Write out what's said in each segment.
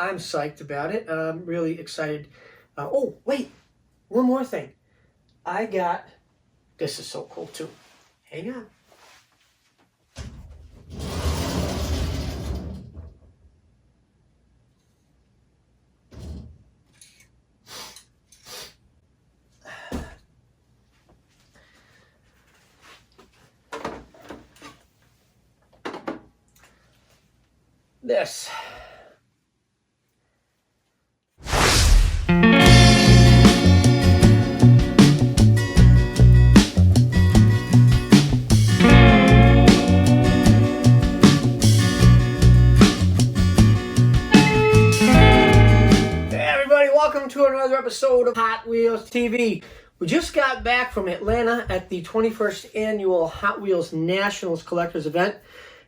I'm psyched about it. I'm really excited. Oh, wait, one more thing. I got, this is so cool too. Hang on. This. Welcome to another episode of Hot Wheels TV. We just got back from Atlanta at the 21st annual Hot Wheels Nationals Collectors event,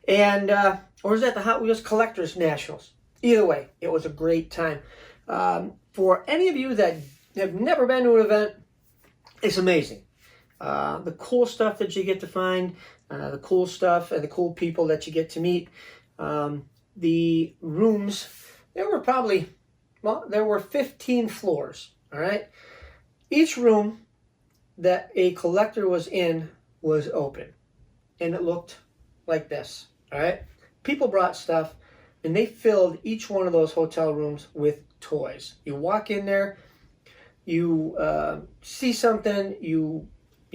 and or was that the Hot Wheels Collectors Nationals? Either way, it was a great time. For any of you that have never been to an event, it's amazing. The cool stuff that you get to find, the cool stuff and the cool people that you get to meet. The rooms, there were probably, well, there were 15 floors, all right? Each room that a collector was in was open, and it looked like this, all right? People brought stuff, and they filled each one of those hotel rooms with toys. You walk in there, you see something, you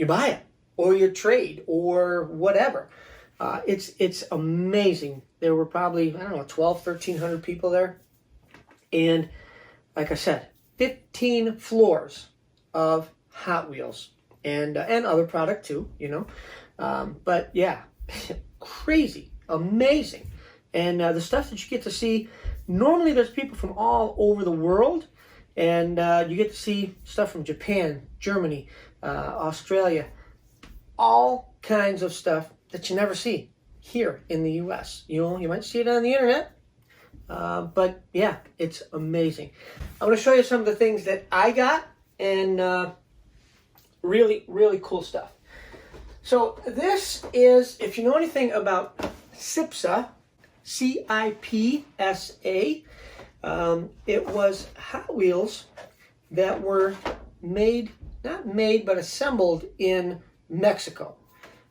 buy it, or you trade, or whatever. It's amazing. There were probably, I don't know, 1,300 people there. And like I said, 15 floors of Hot Wheels and other product too, you know. But yeah, crazy, amazing. And the stuff that you get to see, normally there's people from all over the world, and you get to see stuff from Japan, Germany, Australia, all kinds of stuff that you never see here in the US. You know, you might see it on the internet. But yeah, it's amazing. I'm going to show you some of the things that I got, and really, really cool stuff. So this is, if you know anything about Cipsa, C-I-P-S-A, it was Hot Wheels that were made, not made, but assembled in Mexico.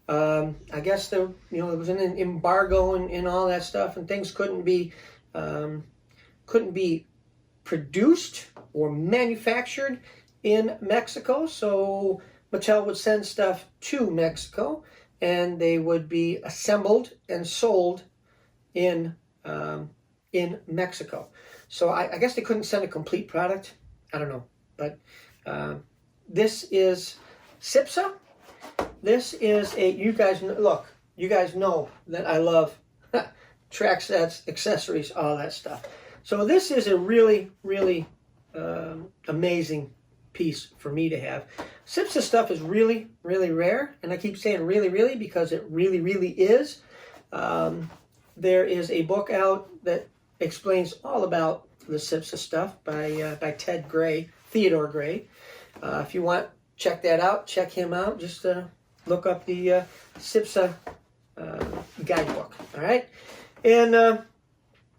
I guess there was an embargo and all that stuff, and things couldn't be produced or manufactured in Mexico, so Mattel would send stuff to Mexico, and they would be assembled and sold in Mexico. So I guess they couldn't send a complete product. I don't know, but this is Cipsa. This is a, you guys know that I love track sets, accessories, all that stuff. So this is a really, really amazing piece for me to have. Cipsa stuff is really, really rare, and I keep saying really, really because it really, really is. There is a book out that explains all about the Cipsa stuff by Ted Gray, Theodore Gray. If you want, check that out. Check him out. Just look up the Cipsa guidebook. All right. And,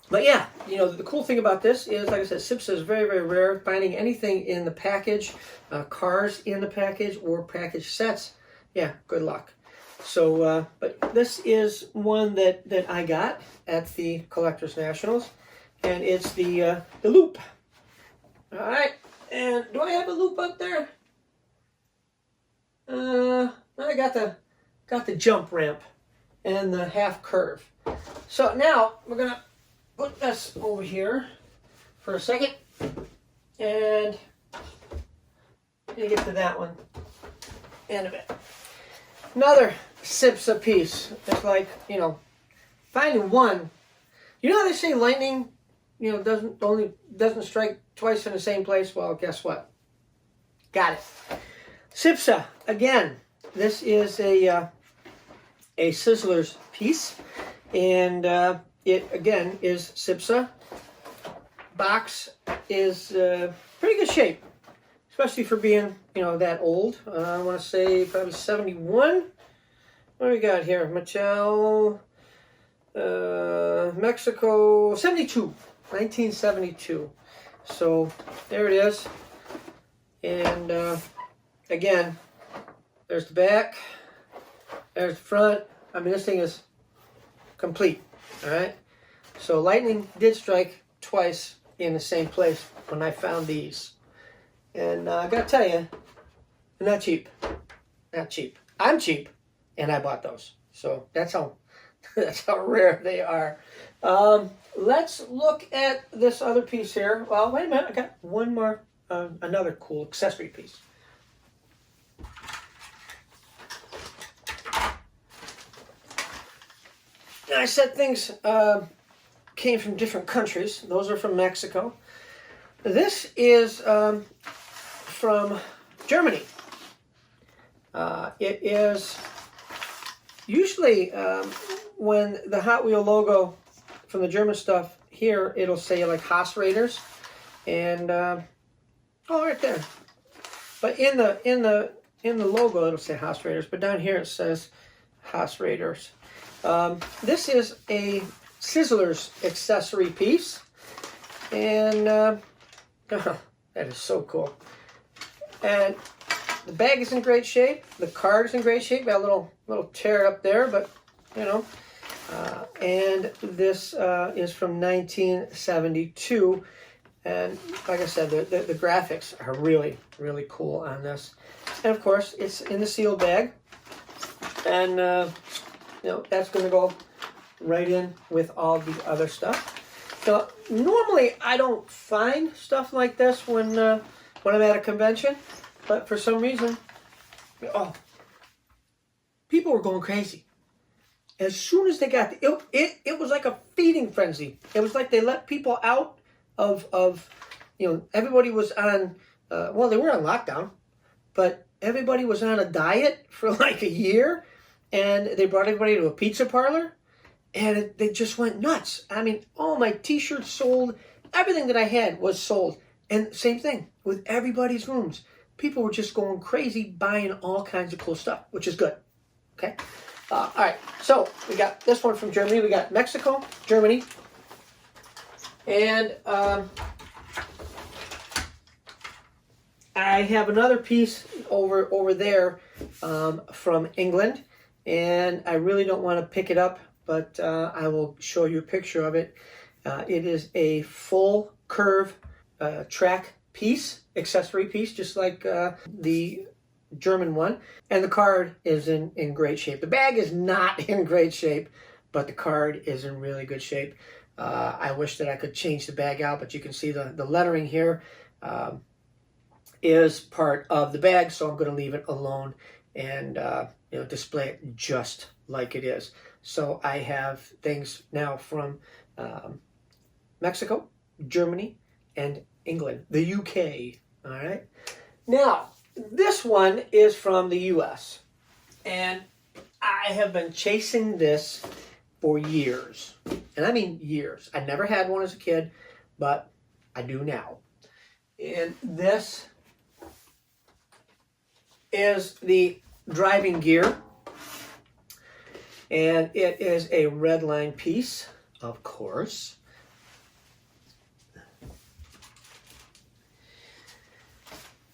but yeah, you know, the cool thing about this is, like I said, Cipsa is very, very rare. Finding anything in the package, cars in the package or package sets, yeah, good luck. So, but this is one that I got at the Collectors Nationals, and it's the loop. All right, and do I have a loop up there? I got the jump ramp and the half curve. So now we're gonna put this over here for a second, and you get to that one in a bit. Another Cipsa piece. It's like, you know, finding one. You know how they say lightning, you know, doesn't strike twice in the same place? Well, guess what? Got it. Cipsa again. This is a sizzlers piece, and it again is Cipsa. Box is pretty good shape, especially for being, you know, that old. I want to say probably 71. What do we got here? Mattel, Mexico, 72. 1972. So there it is. And again, there's the back, there's the front. I mean, this thing is complete, all right? So lightning did strike twice in the same place when I found these. And I gotta tell you, they're not cheap. Not cheap. I'm cheap, and I bought those. So that's how rare they are. Let's look at this other piece here. Well, wait a minute. I got one more, another cool accessory piece. Now, I said things came from different countries. Those are from Mexico. This is from Germany. It is usually when the Hot Wheel logo from the German stuff here, it'll say like Haas Raiders, and oh, right there. But in the logo, it'll say Haas Raiders. But down here it says Haas Raiders. This is a Sizzlers accessory piece, and that is so cool. And the bag is in great shape. The card is in great shape. Got a little tear up there, but you know. And this is from 1972, and like I said, the graphics are really, really cool on this. And of course, it's in the sealed bag, and you know, that's going to go right in with all the other stuff. So normally I don't find stuff like this when I'm at a convention, but for some reason, oh, people were going crazy. As soon as they got it was like a feeding frenzy. It was like they let people out of you know, everybody was on well, they were on lockdown, but everybody was on a diet for like a year, and they brought everybody to a pizza parlor, and they just went nuts. I mean, all my t-shirts sold, everything that I had was sold. And same thing with everybody's rooms. People were just going crazy buying all kinds of cool stuff, which is good. Okay? All right, so we got this one from Germany. We got Mexico, Germany, and I have another piece over there from England, and I really don't want to pick it up, but I will show you a picture of it. It is a full curve track piece, accessory piece, just like the German one, and the card is in great shape. The bag is not in great shape, but the card is in really good shape. I wish that I could change the bag out, but you can see the lettering here is part of the bag, so I'm going to leave it alone and you know, display it just like it is. So I have things now from Mexico, Germany, and England, the UK. All right, now this one is from the US, and I have been chasing this for years, and I mean years. I never had one as a kid, but I do now. And this is the driving gear, and it is a Redline piece, of course.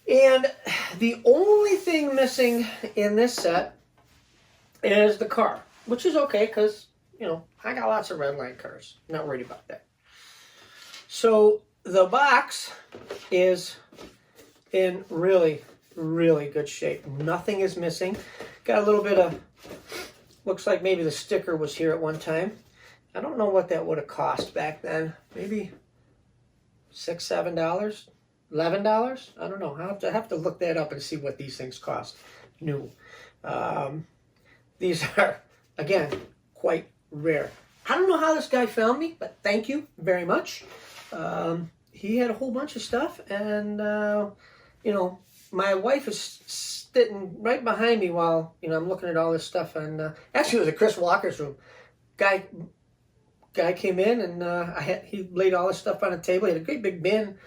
And the only thing missing in this set is the car, which is okay because, you know, I got lots of Redline cars. Not worried about that. So the box is in really, really good shape. Nothing is missing. Got a little bit of, looks like maybe the sticker was here at one time. I don't know what that would have cost back then. Maybe $6, $7. $11? I don't know. I have to look that up and see what these things cost new. These are, again, quite rare. I don't know how this guy found me, but thank you very much. He had a whole bunch of stuff, and you know, my wife is sitting right behind me while, you know, I'm looking at all this stuff. And actually, it was at Chris Walker's room. Guy came in, and he laid all this stuff on a table. He had a great big bin.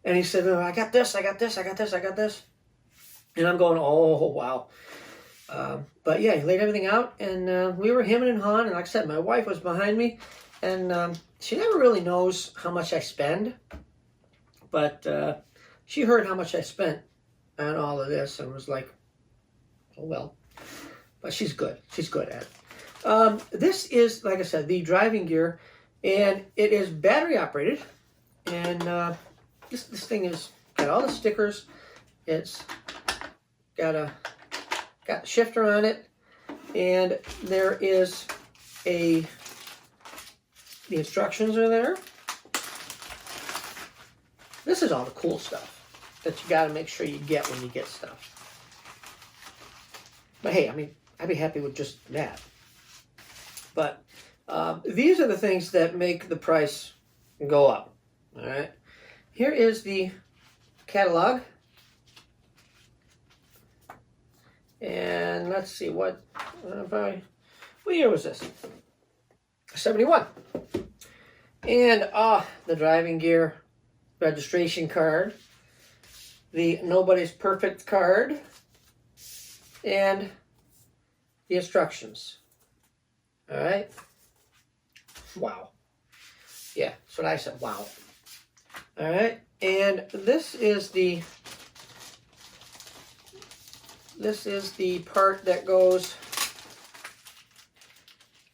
And he said, I got this, I got this, I got this, I got this. And I'm going, oh, wow. But yeah, he laid everything out, and we were hemming and hawing. And like I said, my wife was behind me. And she never really knows how much I spend, but she heard how much I spent on all of this and was like, oh well. But she's good. She's good at it. This is, like I said, the driving gear, and it is battery operated. And this thing is got all the stickers. It's got a shifter on it, and there is the instructions are there. This is all the cool stuff that you got to make sure you get when you get stuff. But hey, I mean, I'd be happy with just that. But these are the things that make the price go up. All right. Here is the catalog. And let's see, what year was this? 71. And the driving gear registration card, the Nobody's Perfect card, and the instructions. All right. Wow. Yeah, that's what I said. Wow. All right. And this is the part that goes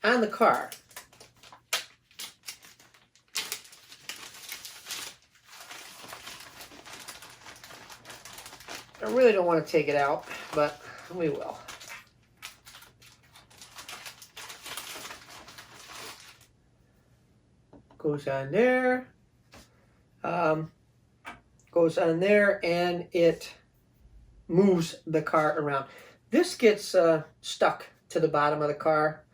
on the car. I really don't want to take it out, but we will. Goes on there. Goes on there, and it moves the car around. This gets stuck to the bottom of the car,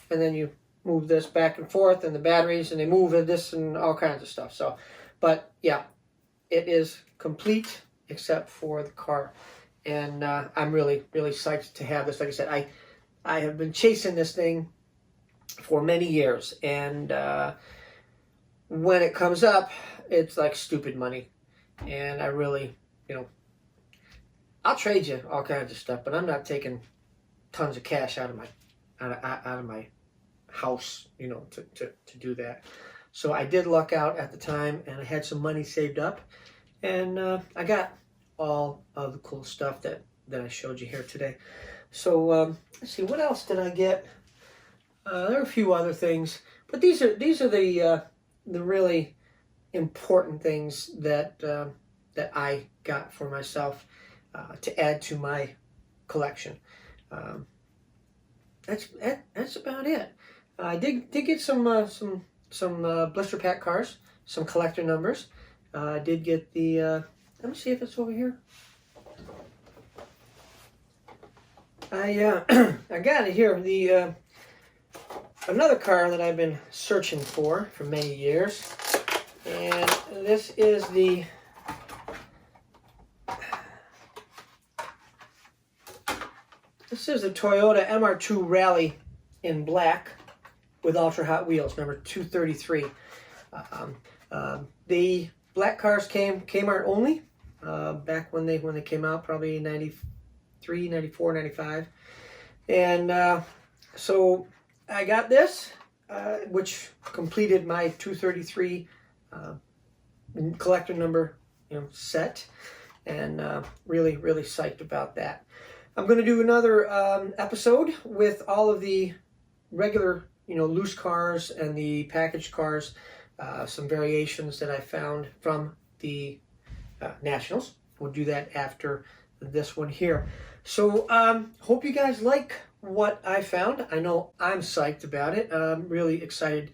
and then you move this back and forth, and the batteries, and they move this and all kinds of stuff. So, but yeah, it is complete except for the car, and I'm really psyched to have this. Like I said, I have been chasing this thing for many years, and when it comes up, it's like stupid money, and I really, I'll trade you all kinds of stuff, but I'm not taking tons of cash out of my house, to do that. So I did luck out at the time, and I had some money saved up, and I got all of the cool stuff that I showed you here today. So let's see, what else did I get? There are a few other things, but these are the really important things that I got for myself to add to my collection. That's about it. I did get some blister pack cars, some collector numbers. I did get the. Let me see if it's over here. I got it here. The another car that I've been searching for many years, and this is the. This is a Toyota MR2 Rally in black with ultra hot wheels, number 233. The black cars came Kmart only back when they came out, probably 93, 94, 95. And so I got this, which completed my 233 collector number set, and really psyched about that. I'm going to do another episode with all of the regular, loose cars and the packaged cars, some variations that I found from the Nationals. We'll do that after this one here. So hope you guys like what I found. I know I'm psyched about it. I'm really excited.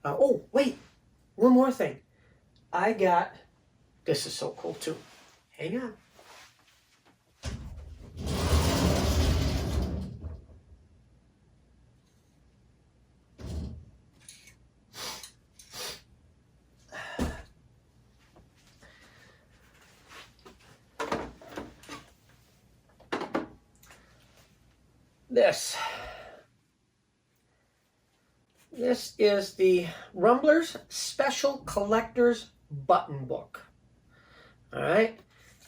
Oh, wait, one more thing. This is so cool too. Hang on. This is the Rumblers Special Collector's Button Book. All right.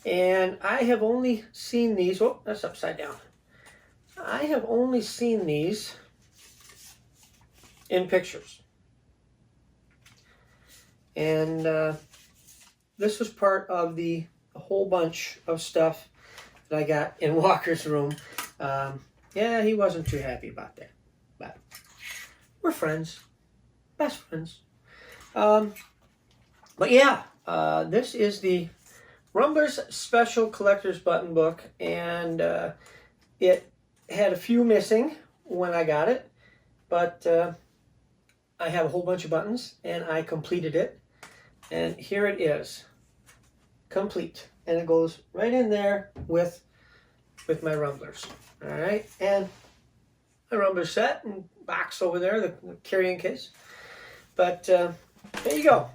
And I have only seen these. Oh, that's upside down. I have only seen these in pictures. And this was part of a whole bunch of stuff that I got in Walker's room. Yeah, he wasn't too happy about that, but we're friends, best friends. But yeah, this is the Rumblers Special Collector's Button Book, and it had a few missing when I got it, but I have a whole bunch of buttons, and I completed it, and here it is, complete, and it goes right in there with my Rumblers. All right, and the Rumbler set and box over there, the carrying case. But there you go.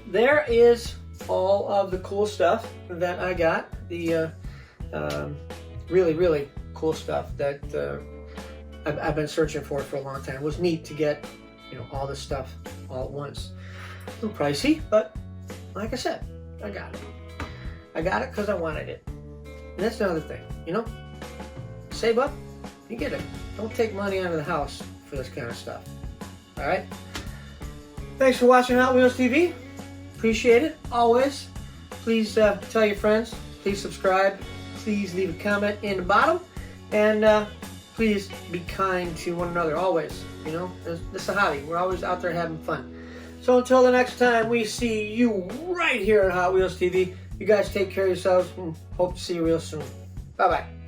There is all of the cool stuff that I got. The really, really cool stuff that I've been searching for a long time. It was neat to get, you know, all this stuff all at once. A little pricey, but like I said, I got it. I got it because I wanted it. And that's another thing, you know? Save up, you get it. Don't take money out of the house for this kind of stuff. All right? Thanks for watching Hot Wheels TV. Appreciate it, always. Please tell your friends. Please subscribe. Please leave a comment in the bottom. And please be kind to one another, always. You know, this is a hobby. We're always out there having fun. So until the next time we see you right here at Hot Wheels TV, you guys take care of yourselves and hope to see you real soon. Bye-bye.